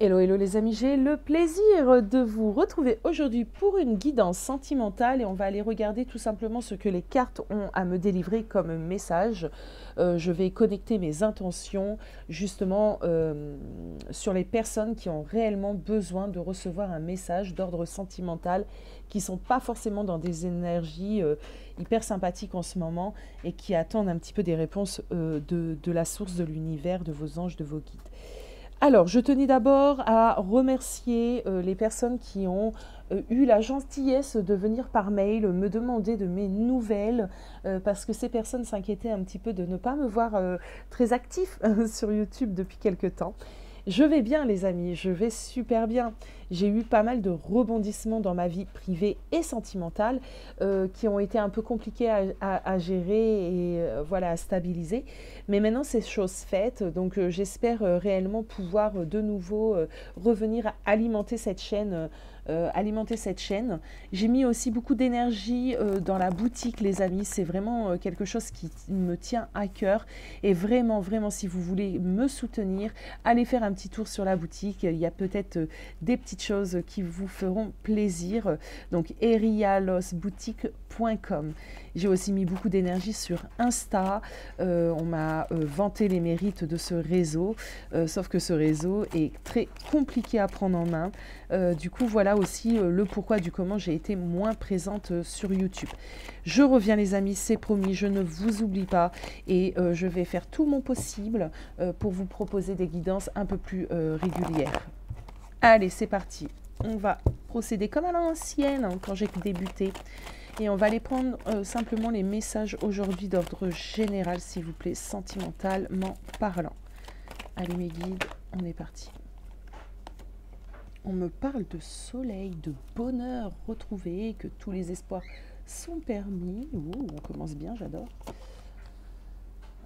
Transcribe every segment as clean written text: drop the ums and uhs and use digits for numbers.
Hello, hello les amis, j'ai le plaisir de vous retrouver aujourd'hui pour une guidance sentimentale et on va aller regarder tout simplement ce que les cartes ont à me délivrer comme message. Je vais connecter mes intentions justement sur les personnes qui ont réellement besoin de recevoir un message d'ordre sentimental, qui ne sont pas forcément dans des énergies hyper sympathiques en ce moment et qui attendent un petit peu des réponses de la source de l'univers, de vos anges, de vos guides. Alors, je tenais d'abord à remercier les personnes qui ont eu la gentillesse de venir par mail me demander de mes nouvelles parce que ces personnes s'inquiétaient un petit peu de ne pas me voir très actif sur YouTube depuis quelque temps. Je vais bien les amis, je vais super bien. J'ai eu pas mal de rebondissements dans ma vie privée et sentimentale qui ont été un peu compliqués à gérer et voilà, à stabiliser. Mais maintenant c'est chose faite, donc j'espère réellement pouvoir de nouveau revenir à alimenter cette chaîne. J'ai mis aussi beaucoup d'énergie dans la boutique les amis, c'est vraiment quelque chose qui me tient à cœur et vraiment, vraiment si vous voulez me soutenir, allez faire un petit tour sur la boutique, il y a peut-être des petites choses qui vous feront plaisir, donc erialosboutique.com. J'ai aussi mis beaucoup d'énergie sur Insta, on m'a vanté les mérites de ce réseau, sauf que ce réseau est très compliqué à prendre en main, du coup voilà aussi le pourquoi du comment j'ai été moins présente sur YouTube. Je reviens les amis, c'est promis, je ne vous oublie pas et je vais faire tout mon possible pour vous proposer des guidances un peu plus régulières. Allez, c'est parti. On va procéder comme à l'ancienne quand j'ai débuté. Et on va aller prendre simplement les messages aujourd'hui d'ordre général, s'il vous plaît, sentimentalement parlant. Allez mes guides, on est parti. On me parle de soleil, de bonheur retrouvé, que tous les espoirs sont permis. Ouh, on commence bien, j'adore.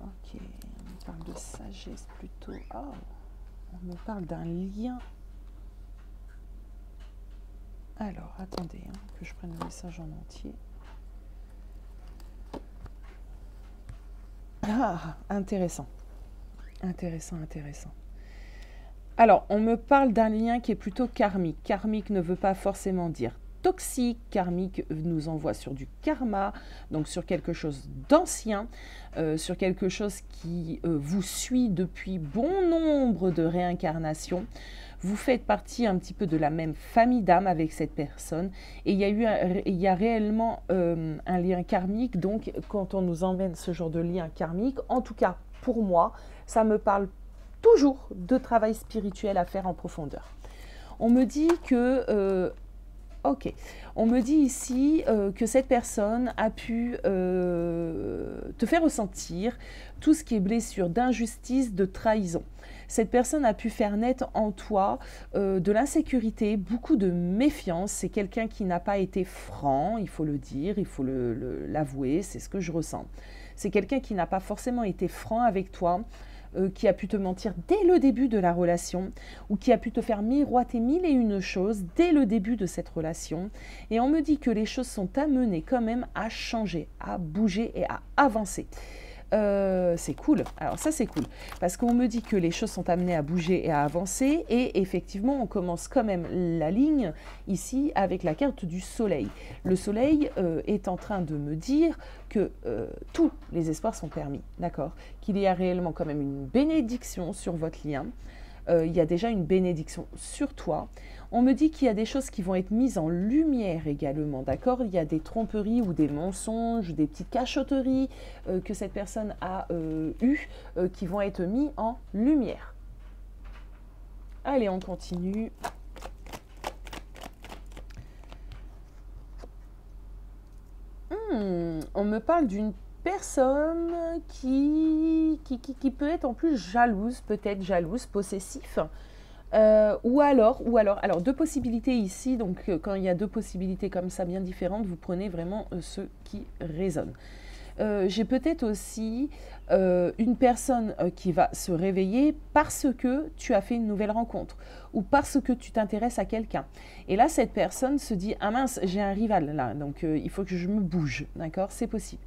Ok, on me parle de sagesse plutôt. Oh, on me parle d'un lien. Alors, attendez, que je prenne le message en entier. Ah, intéressant. Intéressant, intéressant. Alors, on me parle d'un lien qui est plutôt karmique. Karmique ne veut pas forcément dire toxique. Karmique nous envoie sur du karma, donc sur quelque chose d'ancien, sur quelque chose qui vous suit depuis bon nombre de réincarnations. Vous faites partie un petit peu de la même famille d'âme avec cette personne et il y a réellement un lien karmique. Donc, quand on nous emmène ce genre de lien karmique, en tout cas pour moi, ça me parle toujours de travail spirituel à faire en profondeur. On me dit que, on me dit ici que cette personne a pu te faire ressentir tout ce qui est blessure, d'injustice, de trahison. Cette personne a pu faire naître en toi de l'insécurité, beaucoup de méfiance. C'est quelqu'un qui n'a pas été franc, il faut le dire, il faut l'avouer, c'est ce que je ressens. C'est quelqu'un qui n'a pas forcément été franc avec toi, qui a pu te mentir dès le début de la relation ou qui a pu te faire miroiter mille et une choses dès le début de cette relation. Et on me dit que les choses sont amenées quand même à changer, à bouger et à avancer. C'est cool, alors ça c'est cool, parce qu'on me dit que les choses sont amenées à bouger et à avancer, et effectivement on commence quand même la ligne ici avec la carte du soleil. Le soleil est en train de me dire que tous les espoirs sont permis, d'accord, qu'il y a réellement quand même une bénédiction sur votre lien. Il y a déjà une bénédiction sur toi. On me dit qu'il y a des choses qui vont être mises en lumière également, d'accord? Il y a des tromperies ou des mensonges, des petites cachotteries que cette personne a eues qui vont être mises en lumière. Allez, on continue. On me parle d'une personne qui peut être en plus jalouse, peut-être jalouse, possessif. Ou alors, deux possibilités ici, donc quand il y a deux possibilités comme ça bien différentes, vous prenez vraiment ce qui résonne. J'ai peut-être aussi une personne qui va se réveiller parce que tu as fait une nouvelle rencontre ou parce que tu t'intéresses à quelqu'un. Et là, cette personne se dit « Ah mince, j'ai un rival là, donc il faut que je me bouge. » D'accord? C'est possible.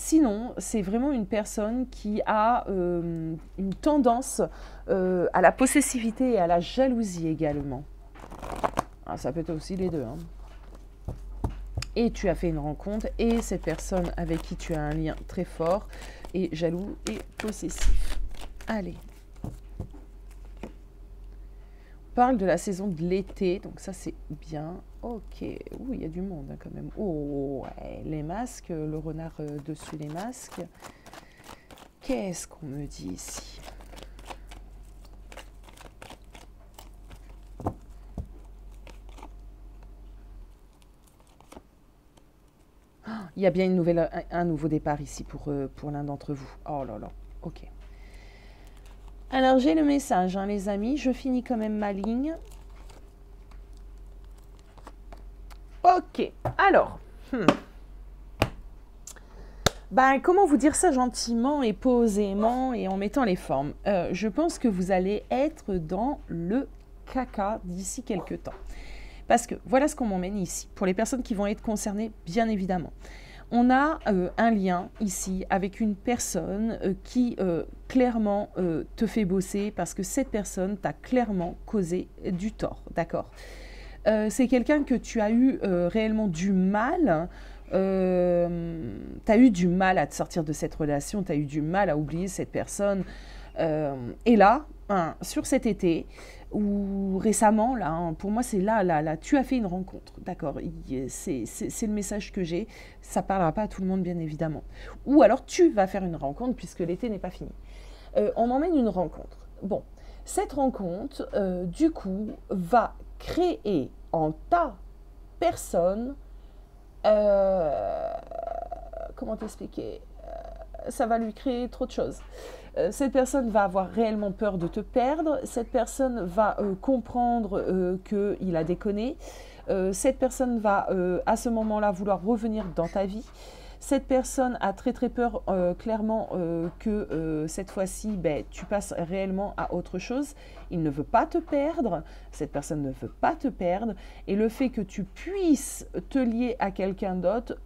Sinon, c'est vraiment une personne qui a une tendance à la possessivité et à la jalousie également. Ah, ça peut être aussi les deux. Hein. Et tu as fait une rencontre et cette personne avec qui tu as un lien très fort est jaloux et possessif. Allez. On parle de la saison de l'été, donc ça c'est bien. Ok, ouh, il y a du monde hein, quand même. Oh, ouais. Les masques, le renard dessus les masques. Qu'est-ce qu'on me dit ici? Il y a bien un nouveau départ ici pour l'un d'entre vous. Oh là là, ok. Alors j'ai le message, hein, les amis. Je finis quand même ma ligne. Ok, alors. Ben, comment vous dire ça gentiment et posément et en mettant les formes? Je pense que vous allez être dans le caca d'ici quelques temps. Parce que voilà ce qu'on m'emmène ici. Pour les personnes qui vont être concernées, bien évidemment. On a un lien ici avec une personne qui clairement te fait bosser parce que cette personne t'a clairement causé du tort, d'accord? C'est quelqu'un que tu as eu réellement du mal, tu as eu du mal à te sortir de cette relation, tu as eu du mal à oublier cette personne. Et là, hein, sur cet été, ou récemment, là, hein, pour moi c'est là, tu as fait une rencontre, d'accord, c'est le message que j'ai, ça ne parlera pas à tout le monde bien évidemment. Ou alors tu vas faire une rencontre puisque l'été n'est pas fini. On m'emmène une rencontre. Bon, cette rencontre, du coup, va créer en ta personne, comment t'expliquer, ça va lui créer trop de choses. Cette personne va avoir réellement peur de te perdre, cette personne va comprendre qu'il a déconné, cette personne va à ce moment-là vouloir revenir dans ta vie. Cette personne a très très peur clairement que cette fois-ci, ben, tu passes réellement à autre chose. Il ne veut pas te perdre, cette personne ne veut pas te perdre. Et le fait que tu puisses te lier à quelqu'un d'autre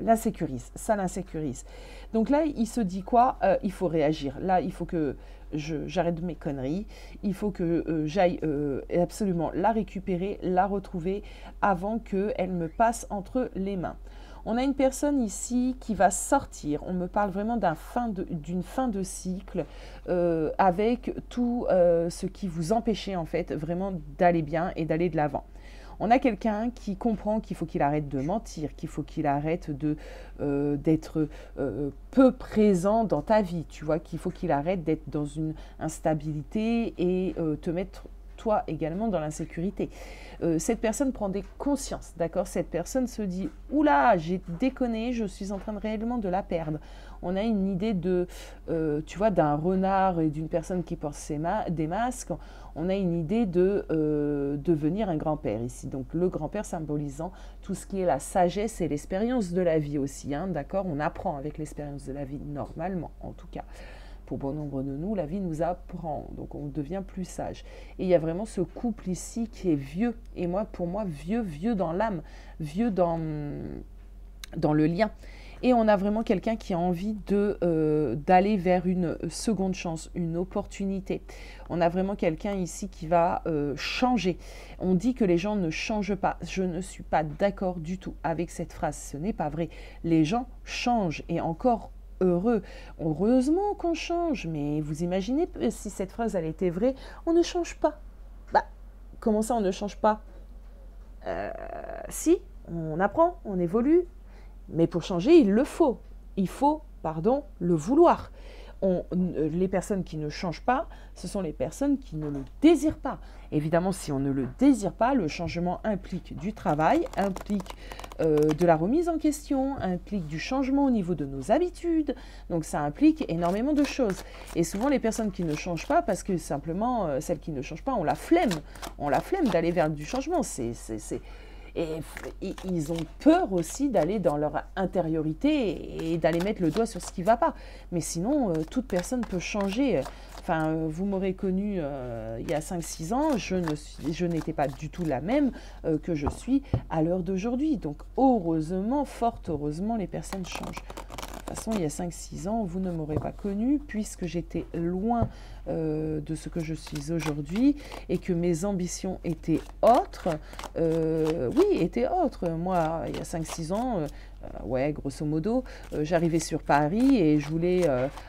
l'insécurise, ça l'insécurise. Donc là, il se dit quoi? Il faut réagir. Là, il faut que j'arrête mes conneries. Il faut que j'aille absolument la récupérer, la retrouver avant qu'elle me passe entre les mains. On a une personne ici qui va sortir, on me parle vraiment d'une fin de cycle avec tout ce qui vous empêchait en fait vraiment d'aller bien et d'aller de l'avant. On a quelqu'un qui comprend qu'il faut qu'il arrête de mentir, qu'il faut qu'il arrête d'être peu présent dans ta vie, tu vois, qu'il faut qu'il arrête d'être dans une instabilité et te mettre toi également dans l'insécurité. Cette personne prend des consciences, d'accord? Cette personne se dit « Oula, j'ai déconné, je suis en train de réellement de la perdre ». On a une idée de, tu vois, d'un renard et d'une personne qui porte des masques. On a une idée de devenir un grand-père ici. Donc le grand-père symbolisant tout ce qui est la sagesse et l'expérience de la vie aussi, hein, d'accord? On apprend avec l'expérience de la vie, normalement en tout cas. Pour bon nombre de nous, la vie nous apprend, donc on devient plus sage. Et il y a vraiment ce couple ici qui est vieux. Et moi, pour moi, vieux dans l'âme, vieux dans le lien. Et on a vraiment quelqu'un qui a envie d'aller vers une seconde chance, une opportunité. On a vraiment quelqu'un ici qui va changer. On dit que les gens ne changent pas. Je ne suis pas d'accord du tout avec cette phrase. Ce n'est pas vrai. Les gens changent et encore heureux. Heureusement qu'on change, mais vous imaginez si cette phrase elle était vraie, on ne change pas. Bah, comment ça on ne change pas? Si, on apprend, on évolue, mais pour changer, il le faut. Il faut, pardon, le vouloir. Les personnes qui ne changent pas, ce sont les personnes qui ne le désirent pas. Évidemment, si on ne le désire pas, le changement implique du travail, implique de la remise en question, implique du changement au niveau de nos habitudes. Donc ça implique énormément de choses. Et souvent, les personnes qui ne changent pas, parce que simplement, celles qui ne changent pas, on la flemme d'aller vers du changement. et ils ont peur aussi d'aller dans leur intériorité et d'aller mettre le doigt sur ce qui ne va pas. Mais sinon, toute personne peut changer. Enfin, vous m'aurez connu il y a 5-6 ans, je n'étais pas du tout la même que je suis à l'heure d'aujourd'hui. Donc, heureusement, fort heureusement, les personnes changent. De toute façon, il y a 5-6 ans, vous ne m'aurez pas connu puisque j'étais loin de ce que je suis aujourd'hui et que mes ambitions étaient autres. Oui, étaient autres. Moi, il y a 5-6 ans, ouais, grosso modo, j'arrivais sur Paris et je voulais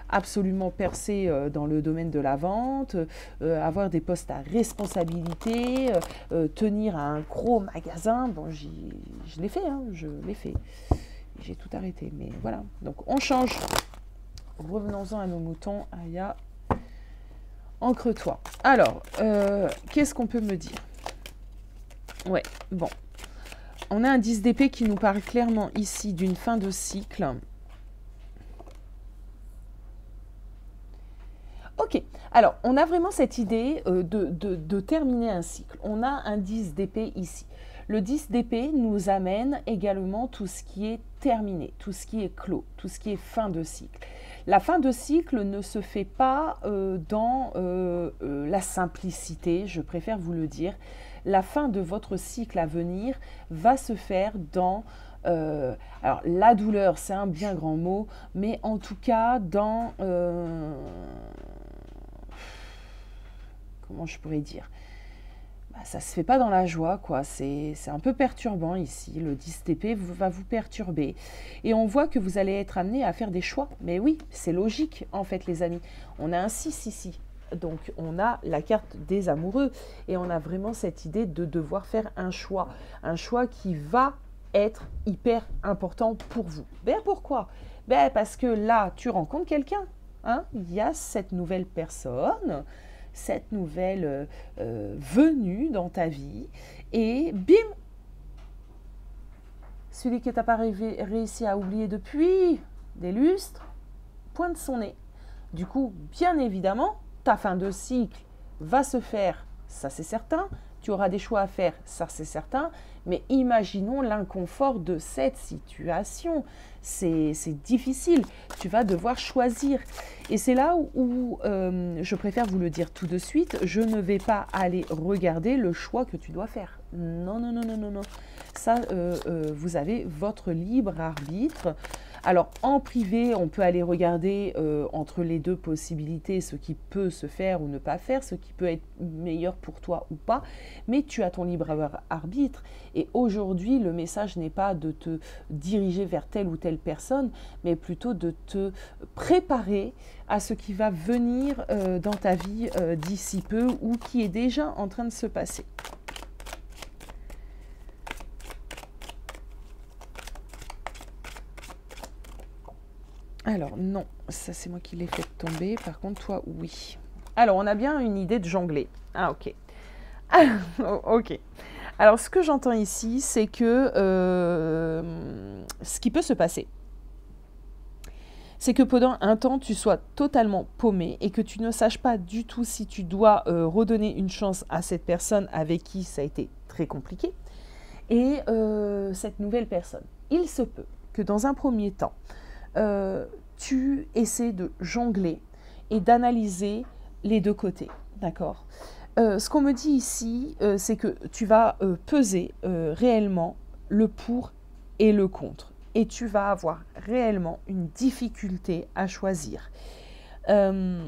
absolument percer dans le domaine de la vente, avoir des postes à responsabilité, tenir un gros magasin. Bon, je l'ai fait, hein, je l'ai fait. J'ai tout arrêté, mais voilà. Donc, on change. Revenons-en à nos moutons. Aya, ancre-toi. Alors, qu'est-ce qu'on peut me dire? Ouais, bon. On a un 10 d'épée qui nous parle clairement ici d'une fin de cycle. Ok, alors, on a vraiment cette idée de terminer un cycle. On a un 10 d'épée ici. Le 10 d'épée nous amène également tout ce qui est terminé, tout ce qui est clos, tout ce qui est fin de cycle. La fin de cycle ne se fait pas dans la simplicité, je préfère vous le dire. La fin de votre cycle à venir va se faire dans... alors, la douleur, c'est un bien grand mot, mais en tout cas, dans... comment je pourrais dire? Ça ne se fait pas dans la joie, quoi. C'est un peu perturbant ici. Le 10 d'épée va vous perturber. Et on voit que vous allez être amené à faire des choix. Mais oui, c'est logique, en fait, les amis. On a un 6 ici. Donc, on a la carte des amoureux. Et on a vraiment cette idée de devoir faire un choix. Un choix qui va être hyper important pour vous. Ben, pourquoi? Ben, parce que là, tu rencontres quelqu'un. Hein? Il y a cette nouvelle personne, cette nouvelle venue dans ta vie, et bim, celui que tu n'as pas réussi à oublier depuis des lustres pointe son nez. Du coup, bien évidemment, ta fin de cycle va se faire, ça c'est certain, tu auras des choix à faire, ça c'est certain, mais imaginons l'inconfort de cette situation. C'est difficile, tu vas devoir choisir. Et c'est là où je préfère vous le dire tout de suite, je ne vais pas aller regarder le choix que tu dois faire. Non, non, non, non, non, non. Ça, vous avez votre libre arbitre. Alors, en privé, on peut aller regarder entre les deux possibilités ce qui peut se faire ou ne pas faire, ce qui peut être meilleur pour toi ou pas, mais tu as ton libre arbitre. Et aujourd'hui, le message n'est pas de te diriger vers telle ou telle personne, mais plutôt de te préparer à ce qui va venir dans ta vie d'ici peu ou qui est déjà en train de se passer. Alors, non, ça c'est moi qui l'ai fait tomber. Par contre, toi, oui. Alors, on a bien une idée de jongler. Ah, ok. Ok. Alors, ce que j'entends ici, c'est que ce qui peut se passer, c'est que pendant un temps, tu sois totalement paumé et que tu ne saches pas du tout si tu dois redonner une chance à cette personne avec qui ça a été très compliqué et cette nouvelle personne. Il se peut que dans un premier temps, tu essaies de jongler et d'analyser les deux côtés, d'accord? Ce qu'on me dit ici, c'est que tu vas peser réellement le pour et le contre. Et tu vas avoir réellement une difficulté à choisir. On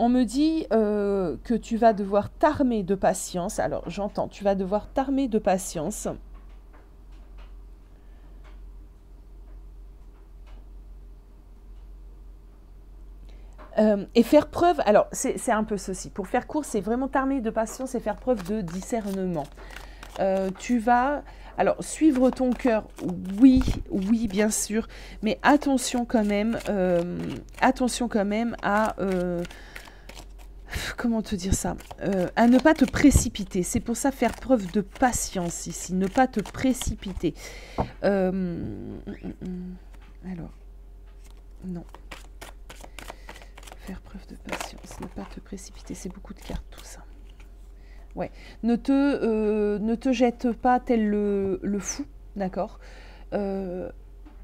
me dit que tu vas devoir t'armer de patience. Alors, j'entends, tu vas devoir t'armer de patience. Et faire preuve, alors c'est un peu ceci, pour faire court, c'est vraiment t'armer de patience et faire preuve de discernement. Tu vas, alors suivre ton cœur, oui, oui bien sûr, mais attention quand même à, comment te dire ça, à ne pas te précipiter. C'est pour ça faire preuve de patience ici, ne pas te précipiter. Alors, non. Faire preuve de patience, ne pas te précipiter, c'est beaucoup de cartes tout ça. Ouais. Ne te jette pas tel le fou, d'accord. Ne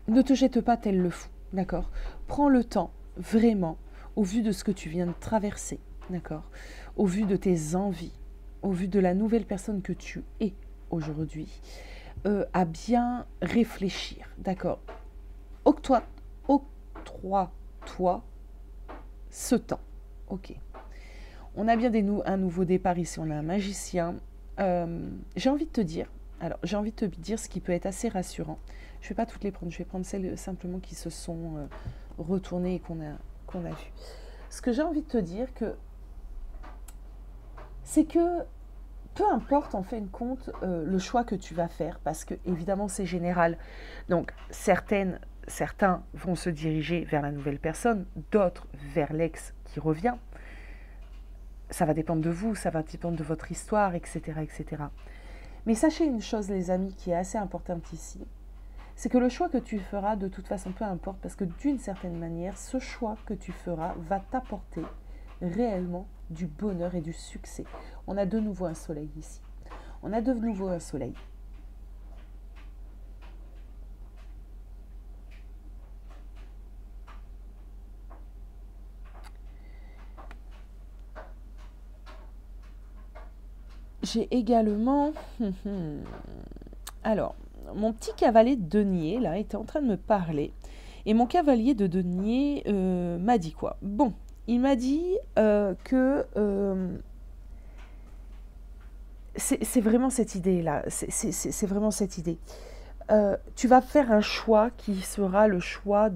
te jette pas tel le fou, d'accord. Prends le temps, vraiment, au vu de ce que tu viens de traverser, d'accord, au vu de tes envies, au vu de la nouvelle personne que tu es aujourd'hui, à bien réfléchir, d'accord. Octroie-toi ce temps, ok. On a bien un nouveau départ ici, on a un magicien. J'ai envie de te dire, j'ai envie de te dire ce qui peut être assez rassurant. Je ne vais pas toutes les prendre, je vais prendre celles simplement qui se sont retournées et qu'on a vues. Ce que j'ai envie de te dire, c'est que peu importe en fin de compte le choix que tu vas faire, parce que évidemment c'est général. Donc certains vont se diriger vers la nouvelle personne, d'autres vers l'ex qui revient. Ça va dépendre de vous, ça va dépendre de votre histoire, etc., etc. Mais sachez une chose, les amis, qui est assez importante ici, c'est que le choix que tu feras, de toute façon, peu importe, parce que d'une certaine manière, ce choix que tu feras va t'apporter réellement du bonheur et du succès. On a de nouveau un soleil ici. On a de nouveau un soleil. J'ai également... Alors, mon petit cavalier de denier, là, était en train de me parler. Et mon cavalier de denier m'a dit quoi? Bon, il m'a dit que... c'est vraiment cette idée-là. C'est vraiment cette idée. Tu vas faire un choix qui sera le choix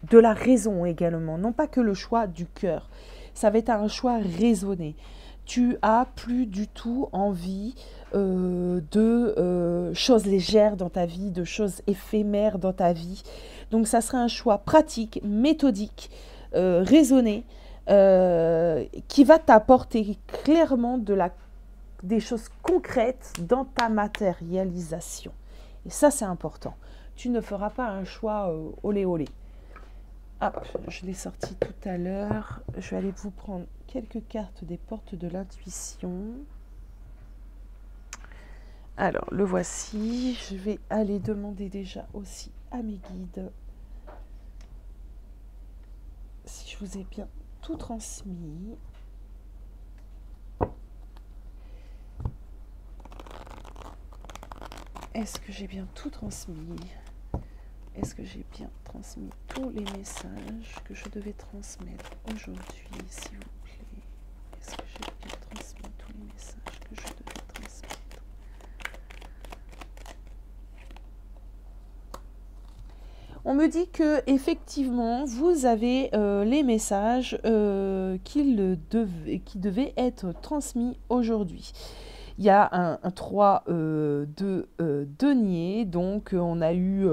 de la raison également. Non pas que le choix du cœur. Ça va être un choix raisonné. Tu as plus du tout envie de choses légères dans ta vie, de choses éphémères dans ta vie. Donc ça sera un choix pratique, méthodique, raisonné, qui va t'apporter clairement des choses concrètes dans ta matérialisation. Et ça, c'est important. Tu ne feras pas un choix olé olé. Hop, je l'ai sorti tout à l'heure. Je vais aller vous prendre quelques cartes des portes de l'intuition. Alors, le voici. Je vais aller demander déjà aussi à mes guides si je vous ai bien tout transmis. Est-ce que j'ai bien tout transmis ? Est-ce que j'ai bien transmis tous les messages que je devais transmettre aujourd'hui, s'il vous plaît? Est-ce que j'ai bien transmis tous les messages que je devais transmettre? On me dit que effectivement, vous avez les messages qui devaient être transmis aujourd'hui. Il y a un 3 de denier, donc on a eu,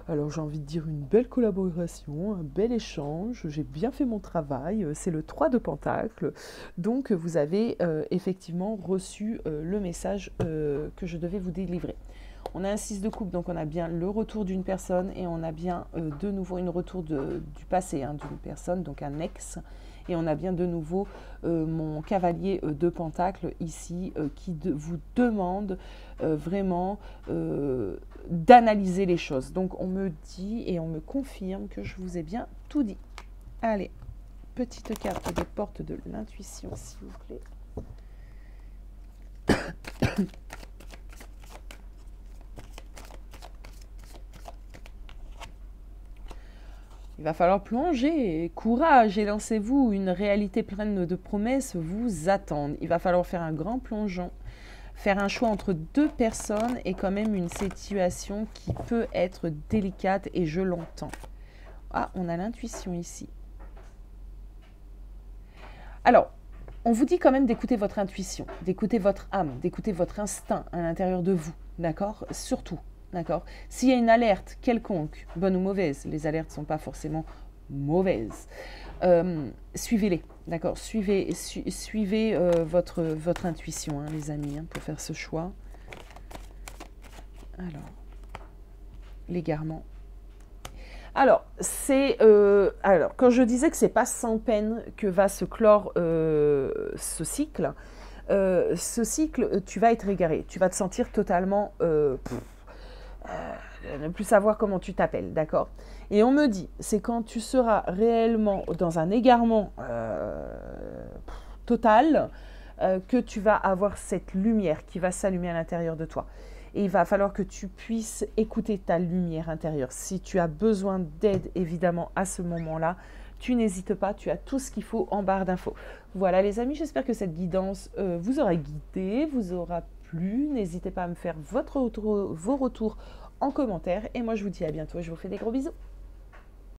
alors j'ai envie de dire, une belle collaboration, un bel échange, j'ai bien fait mon travail, c'est le 3 de pentacle, donc vous avez effectivement reçu le message que je devais vous délivrer. On a un 6 de coupe, donc on a bien le retour d'une personne et on a bien de nouveau une retour du passé d'une personne, donc un ex. Et on a bien de nouveau mon cavalier de pentacle ici qui vous demande vraiment d'analyser les choses. Donc on me dit et on me confirme que je vous ai bien tout dit. Allez, petite carte des portes de l'intuition, s'il vous plaît. Il va falloir plonger, courage et lancez-vous, une réalité pleine de promesses vous attend. Il va falloir faire un grand plongeon, faire un choix entre deux personnes et quand même une situation qui peut être délicate et je l'entends. Ah, on a l'intuition ici. Alors, on vous dit quand même d'écouter votre intuition, d'écouter votre âme, d'écouter votre instinct à l'intérieur de vous, d'accord? Surtout. D'accord. S'il y a une alerte quelconque, bonne ou mauvaise, les alertes ne sont pas forcément mauvaises, suivez-les, d'accord. Suivez votre intuition, les amis, pour faire ce choix. Alors, l'égarement. Alors, quand je disais que c'est pas sans peine que va se clore ce cycle, tu vas être égaré. Tu vas te sentir totalement ne plus savoir comment tu t'appelles, d'accord? Et on me dit, c'est quand tu seras réellement dans un égarement total que tu vas avoir cette lumière qui va s'allumer à l'intérieur de toi. Et il va falloir que tu puisses écouter ta lumière intérieure. Si tu as besoin d'aide, évidemment, à ce moment-là, tu n'hésites pas, tu as tout ce qu'il faut en barre d'infos. Voilà les amis, j'espère que cette guidance vous aura guidé, vous aura plu. N'hésitez pas à me faire vos retours en commentaire. Et moi, je vous dis à bientôt. Je vous fais des gros bisous.